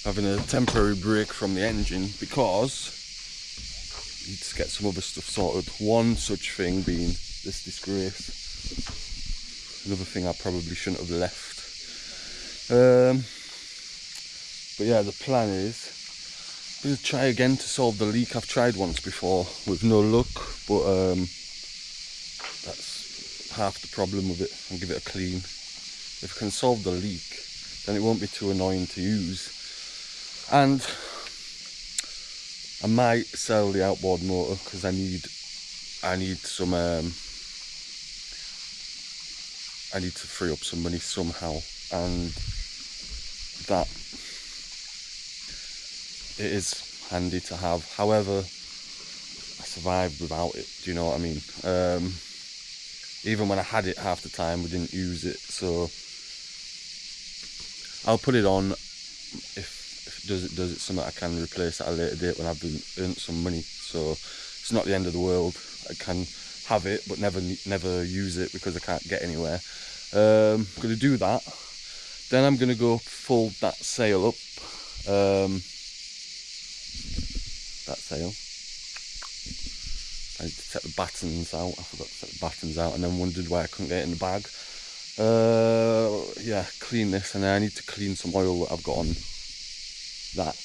having a temporary break from the engine because I need to get some other stuff sorted. One such thing being this disgrace. Another thing I probably shouldn't have left. But yeah, the plan is I'm going to try again to solve the leak. I've tried once before with no luck, but that's half the problem with it. I'll give it a clean. If I can solve the leak, then it won't be too annoying to use. And I might sell the outboard motor because I need some I need to free up some money somehow, and that it is handy to have. However, I survived without it, do you know what I mean? Even when I had it half the time we didn't use it, so I'll put it on. If it does it something I can replace at a later date when I've earned some money, so it's not the end of the world. I can have it but never use it because I can't get anywhere. I'm going to do that. Then I'm going to go fold that sail up. That sail. I need to take the battens out. I forgot to take the battens out and then wondered why I couldn't get it in the bag. Yeah, clean this, and then I need to clean some oil that I've got on that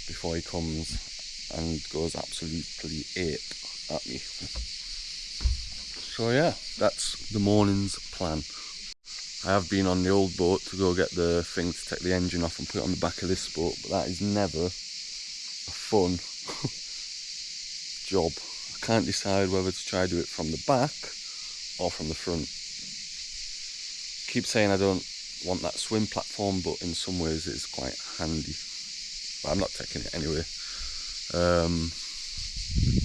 before he comes and goes absolutely ape at me. So yeah, that's the morning's plan. I have been on the old boat to go get the thing to take the engine off and put it on the back of this boat, but that is never a fun job. I can't decide whether to try to do it from the back or from the front. I keep saying I don't want that swim platform, but in some ways it's quite handy. But I'm not taking it anyway.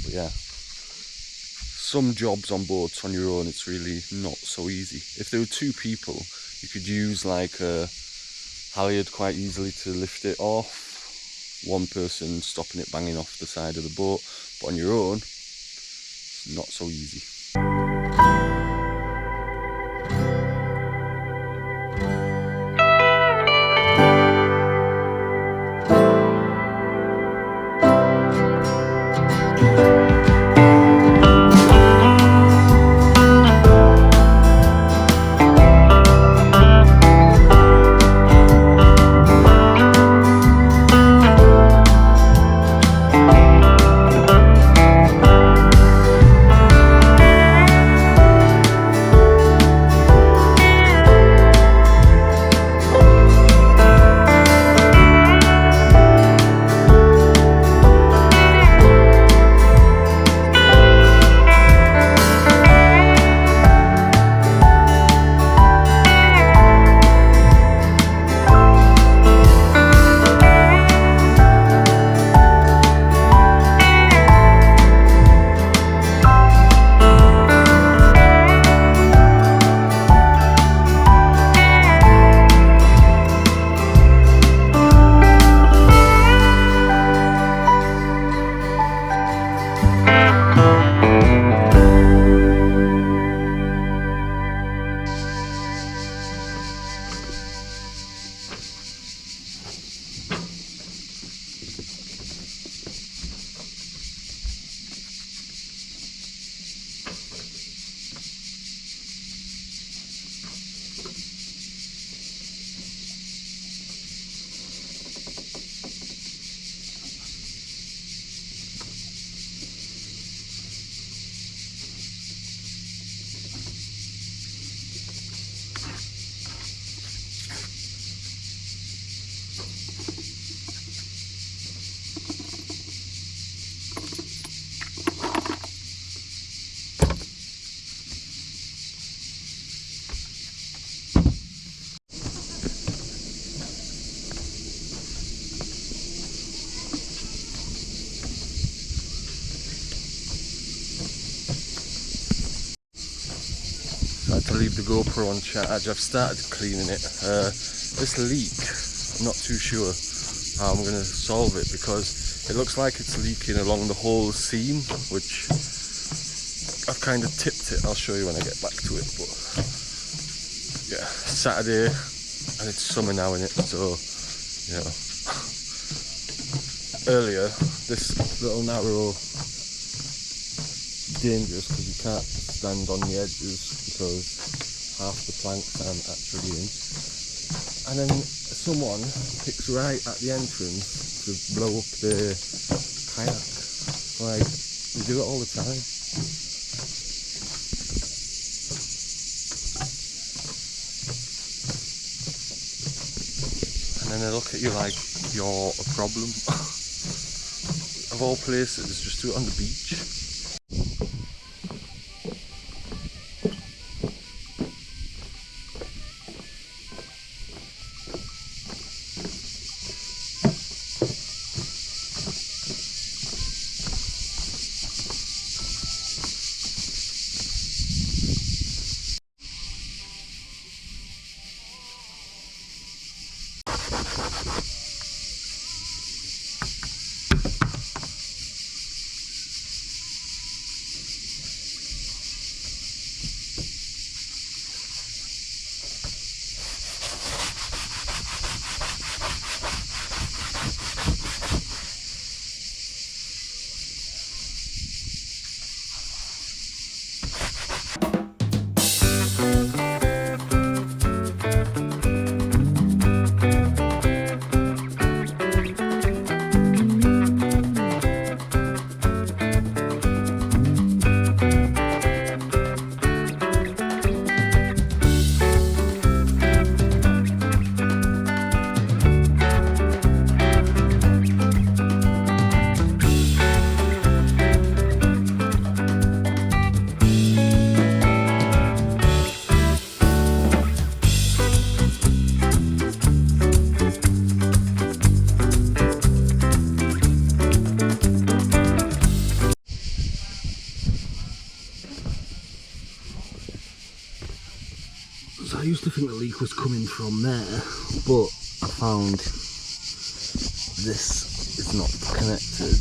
But yeah, some jobs on boats on your own, it's really not so easy. If there were two people, you could use like a halyard quite easily to lift it off. One person stopping it banging off the side of the boat, but on your own, it's not so easy. To leave the GoPro on charge. I've started cleaning it. This leak, I'm not too sure how I'm going to solve it because it looks like it's leaking along the whole seam, which I've kind of tipped it. I'll show you when I get back to it. But yeah, Saturday and it's summer now, innit? So Yeah. Earlier, this little narrow, dangerous because you can't stand on the edges because half the planks aren't actually in. And then someone picks right at the entrance to blow up the kayak. Like, they do it all the time. And then they look at you like you're a problem. Of all places, just do it on the beach. So I used to think the leak was coming from there, but I found this is not connected,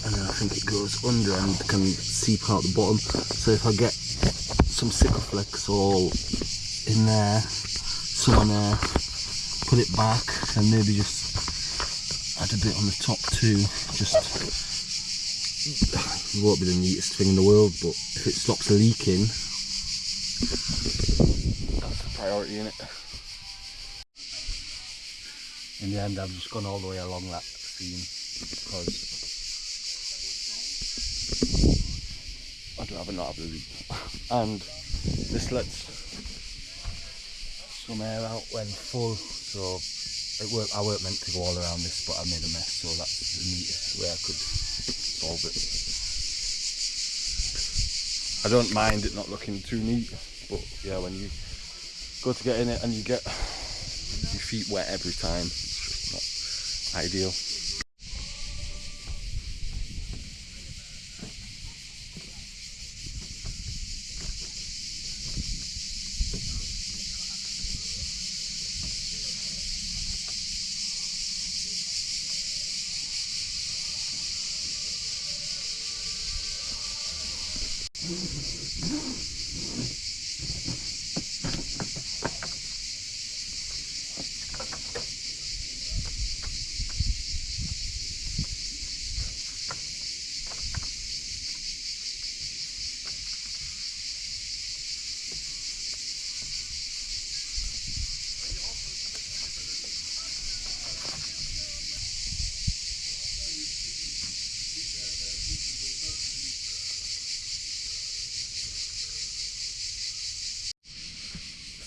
and then I think it goes under and can seep out the bottom. So if I get some Sikaflex all in there, some on there, put it back, and maybe just add a bit on the top too. Just, it won't be the neatest thing in the world, but if it stops leaking, that's the priority, innit? In the end, I've just gone all the way along that seam because I'd rather not have the leak. And this lets some air out when full, so I weren't meant to go all around this, but I made a mess, so that's the neatest way I could solve it. I don't mind it not looking too neat, but yeah, when you go to get in it and you get your feet wet every time, it's just not ideal.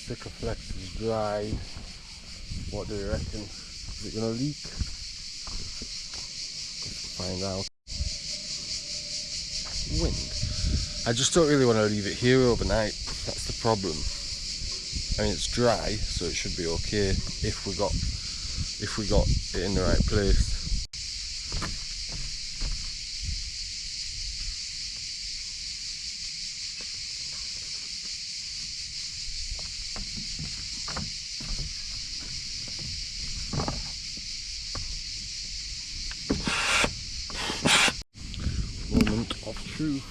Sikaflex is dried. What do you reckon? Is it gonna leak? Let's find out. Wind. I just don't really want to leave it here overnight. That's the problem. I mean, it's dry, so it should be okay if we got it in the right place. Moment of truth.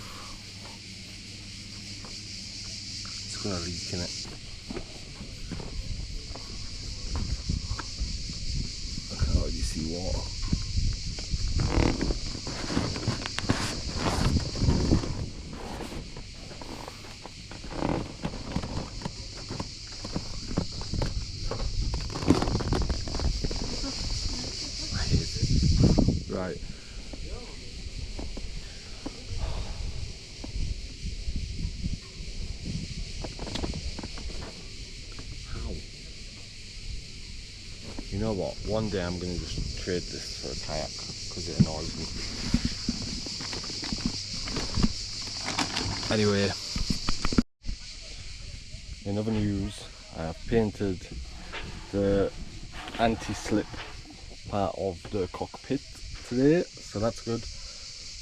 It's gonna leak in it. know what, one day I'm going to just trade this for a kayak because it annoys me. Anyway, in other news, I have painted the anti-slip part of the cockpit today, so that's good.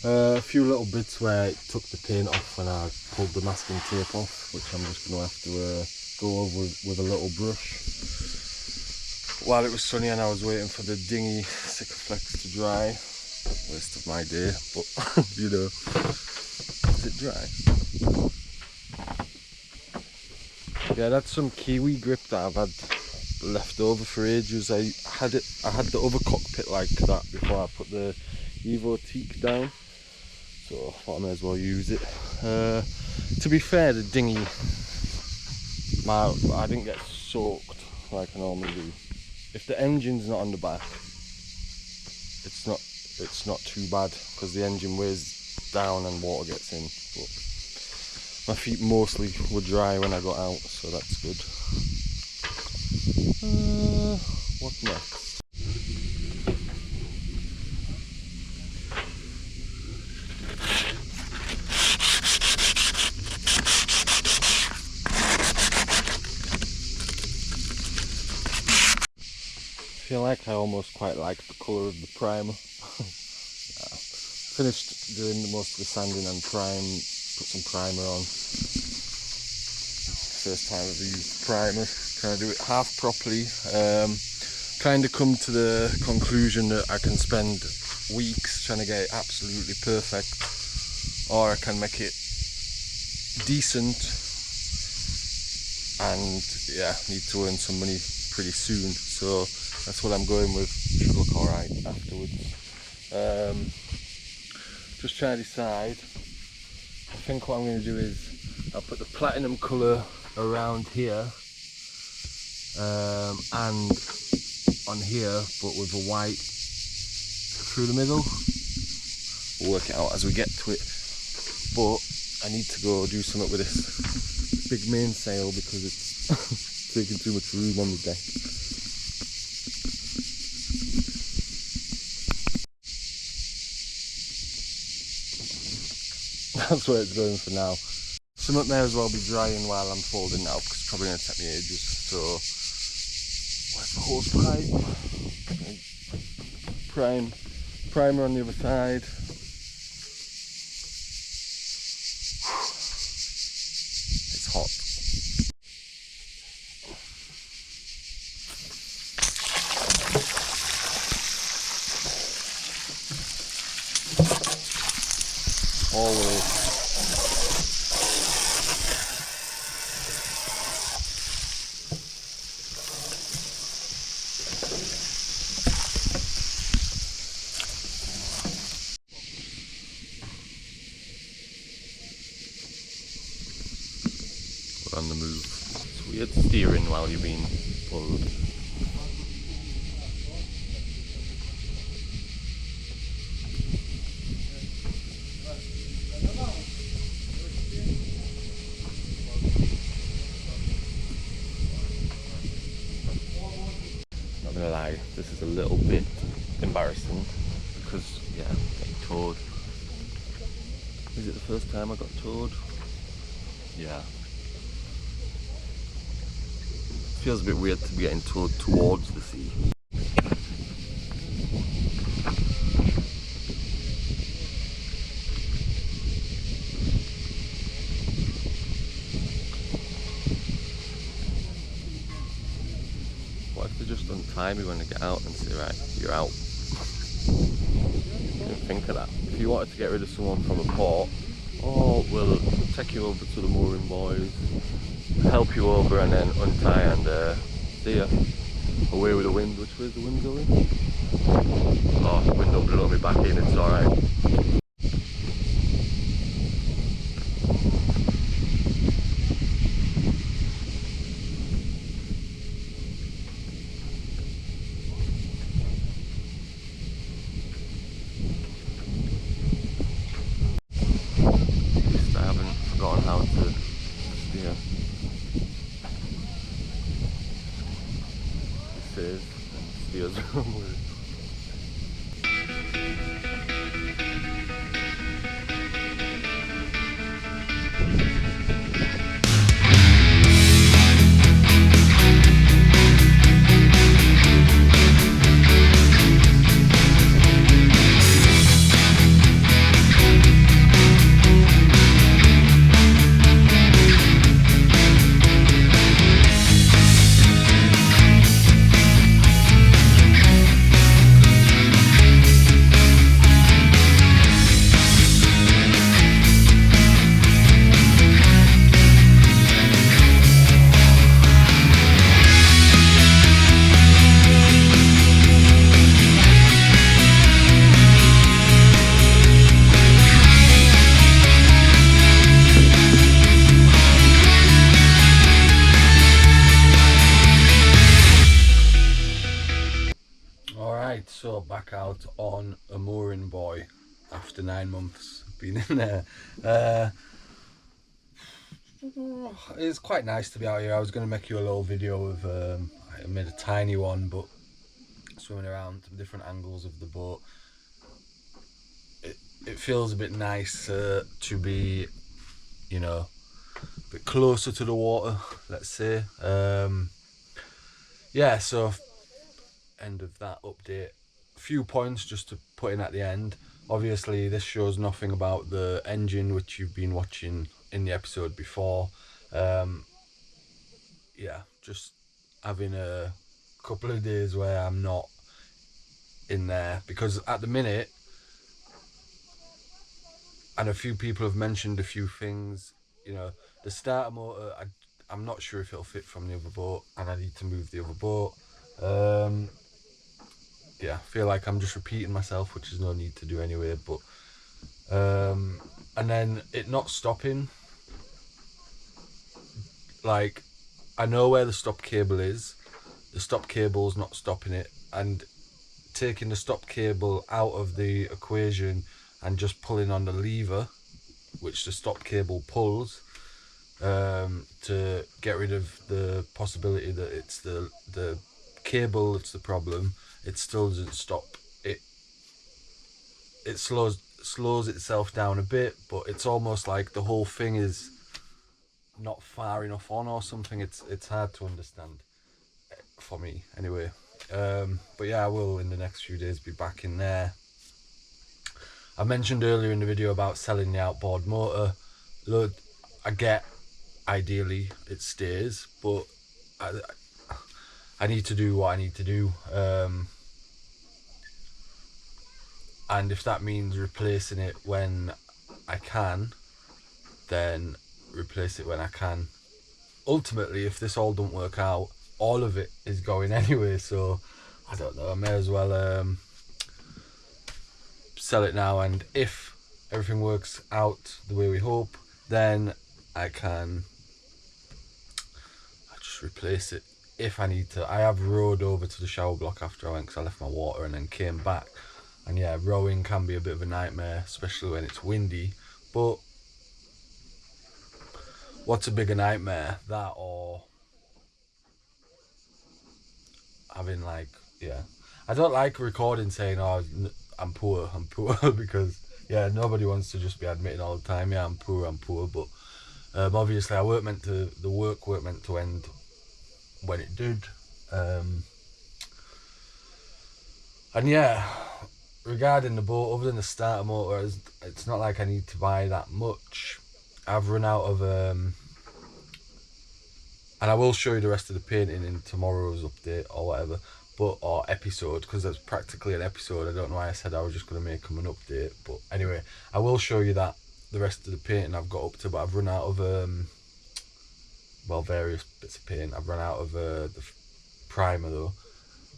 A few little bits where it took the paint off when I pulled the masking tape off, which I'm just going to have to go over with a little brush. While it was sunny and I was waiting for the Dinghy Sikaflex to dry, waste of my day, but you know, is it dry? Yeah, that's some Kiwi grip that I've had left over for ages. I had the other cockpit like that before I put the Evo teak down, so I thought I may as well use it. To be fair, the Dinghy, I didn't get soaked like I normally do. If the engine's not on the back, it's not too bad because the engine weighs down and water gets in. But my feet mostly were dry when I got out, so that's good. What next? I feel like I almost quite like the colour of the primer. Yeah. Finished doing most of the sanding and put some primer on. First time I've used primer, trying to do it half properly. Kind of come to the conclusion that I can spend weeks trying to get it absolutely perfect, or I can make it decent and yeah, need to earn some money pretty soon, so that's what I'm going with. Should look alright afterwards. Just trying to decide. I think what I'm going to do is I'll put the platinum colour around here and on here, but with a white through the middle. We'll work it out as we get to it, but I need to go do something with this big mainsail because it's taking too much room on the deck. That's where it's going for now. Something may as well be drying while I'm folding now because it's probably going to take me ages. So, where's the hose pipe? Primer on the other side. It's hot. Always. We're on the move. It's weird steering while you're being pulled. Not gonna lie, this is a little bit embarrassing because yeah, getting towed. Is it the first time I got towed? Yeah. Feels a bit weird to be getting towed towards the sea. What if they just untie me when I get out and say, right, you're out? Didn't think of that. If you wanted to get rid of someone from a port, oh, we'll take you over to the mooring buoys, help you over and then untie and see ya. Away with the wind. Which way is the wind going? Oh, the wind don't blow me back in, it's alright. back out on a mooring buoy after 9 months being in there. It's quite nice to be out here. I was going to make you a little video of, I made a tiny one, but swimming around different angles of the boat. It feels a bit nice to be, you know, a bit closer to the water, let's say. Yeah, so end of that update. A few points just to put in at the end. Obviously, this shows nothing about the engine, which you've been watching in the episode before. Yeah, just having a couple of days where I'm not in there, because at the minute, and a few people have mentioned a few things, you know, the starter motor, I'm not sure if it'll fit from the other boat, and I need to move the other boat. Yeah, I feel like I'm just repeating myself, which is no need to do anyway, but and then it not stopping, like, I know where the stop cable is, the stop cable's not stopping it, and taking the stop cable out of the equation and just pulling on the lever, which the stop cable pulls, to get rid of the possibility that it's the cable that's the problem. It still doesn't stop. It slows itself down a bit, but it's almost like the whole thing is not far enough on or something. It's hard to understand for me anyway. But yeah, I will in the next few days be back in there. I mentioned earlier in the video about selling the outboard motor. Look, I get, ideally it stays, but I need to do what I need to do, and if that means replacing it when I can, then replace it when I can. Ultimately, if this all don't work out, all of it is going anyway, so I don't know, I may as well sell it now, and if everything works out the way we hope, then I just replace it if I need to. I have rowed over to the shower block after I went, because I left my water and then came back, and yeah, rowing can be a bit of a nightmare, especially when it's windy. But what's a bigger nightmare, that or having, like, yeah, I don't like recording saying, oh, I'm poor because yeah, nobody wants to just be admitting all the time, yeah, I'm poor, but obviously the work weren't meant to end when it did, and yeah, regarding the boat, other than the starter motor, it's not like I need to buy that much. I've run out of and I will show you the rest of the painting in tomorrow's update or whatever, or episode, because that's practically an episode. I don't know why I said I was just going to make them an update, but anyway, I will show you that, the rest of the painting I've got up to, but I've run out of well, various bits of paint. I've run out of the primer though,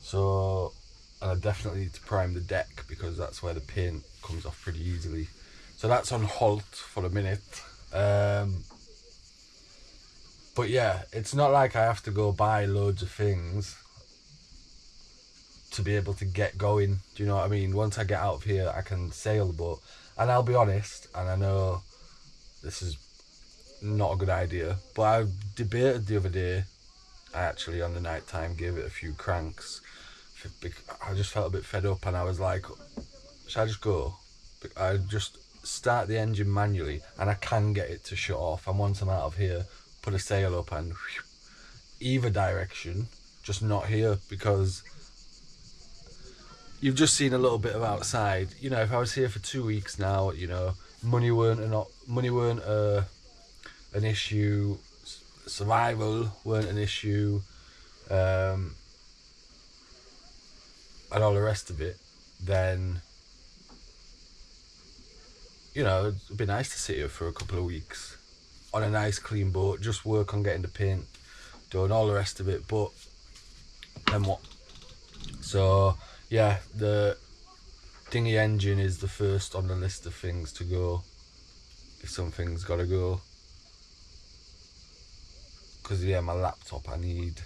so, and I definitely need to prime the deck, because that's where the paint comes off pretty easily. So that's on halt for a minute. But yeah, it's not like I have to go buy loads of things to be able to get going. Do you know what I mean? Once I get out of here, I can sail the boat. And I'll be honest, and I know this is not a good idea, but I debated the other day, I actually on the night time gave it a few cranks. I just felt a bit fed up, and I was like, should I just go? I just start the engine manually, and I can get it to shut off, and once I'm out of here, put a sail up and either direction, just not here, because you've just seen a little bit of outside. You know, if I was here for 2 weeks now, you know, money weren't an issue, survival weren't an issue, and all the rest of it, then, you know, it'd be nice to sit here for a couple of weeks on a nice clean boat, just work on getting the paint done, all the rest of it. But then what? So yeah, the dinghy engine is the first on the list of things to go, if something's got to go, because yeah, my laptop I need,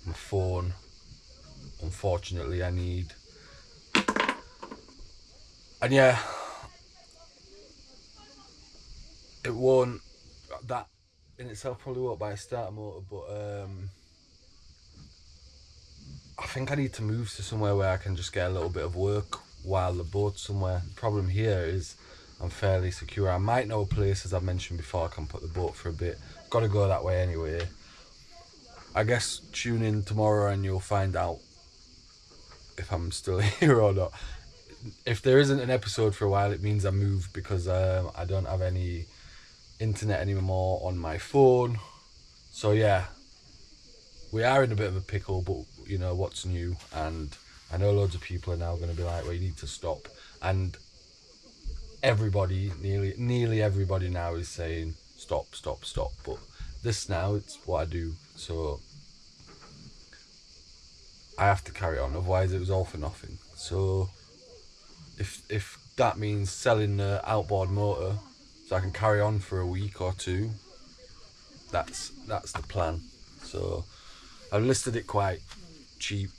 my phone unfortunately I need, And yeah, it won't, that in itself probably won't buy a starter motor, but I think I need to move to somewhere where I can just get a little bit of work while the boat's somewhere. The problem here is I'm fairly secure. I might know a place, as I've mentioned before, I can put the boat for a bit. Got to go that way anyway. I guess tune in tomorrow and you'll find out if I'm still here or not. If there isn't an episode for a while, it means I moved because I don't have any internet anymore on my phone. So yeah, we are in a bit of a pickle, but you know what's new, and I know loads of people are now going to be like, well, you need to stop. And everybody, nearly everybody now is saying stop. But this now, it's what I do, so I have to carry on. Otherwise, it was all for nothing. So if that means selling the outboard motor so I can carry on for a week or two, that's the plan. So I've listed it quite cheap,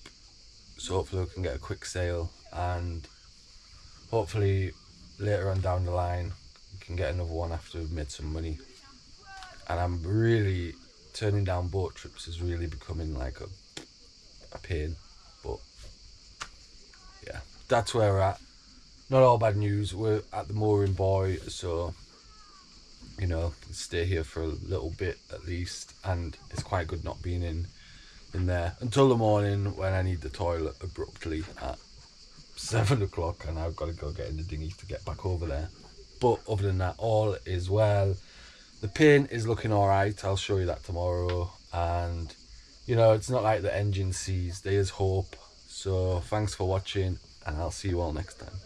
so hopefully we can get a quick sale, and hopefully later on down the line we can get another one after we've made some money. And I'm really turning down boat trips is really becoming like a pain, but yeah, that's where we're at. Not all bad news. We're at the mooring buoy, so you know, stay here for a little bit at least, and it's quite good not being in there until the morning when I need the toilet abruptly at 7 o'clock and I've got to go get in the dinghy to get back over there. But other than that, all is well. The paint is looking alright, I'll show you that tomorrow, and you know, it's not like the engine seized, there's hope. So thanks for watching and I'll see you all next time.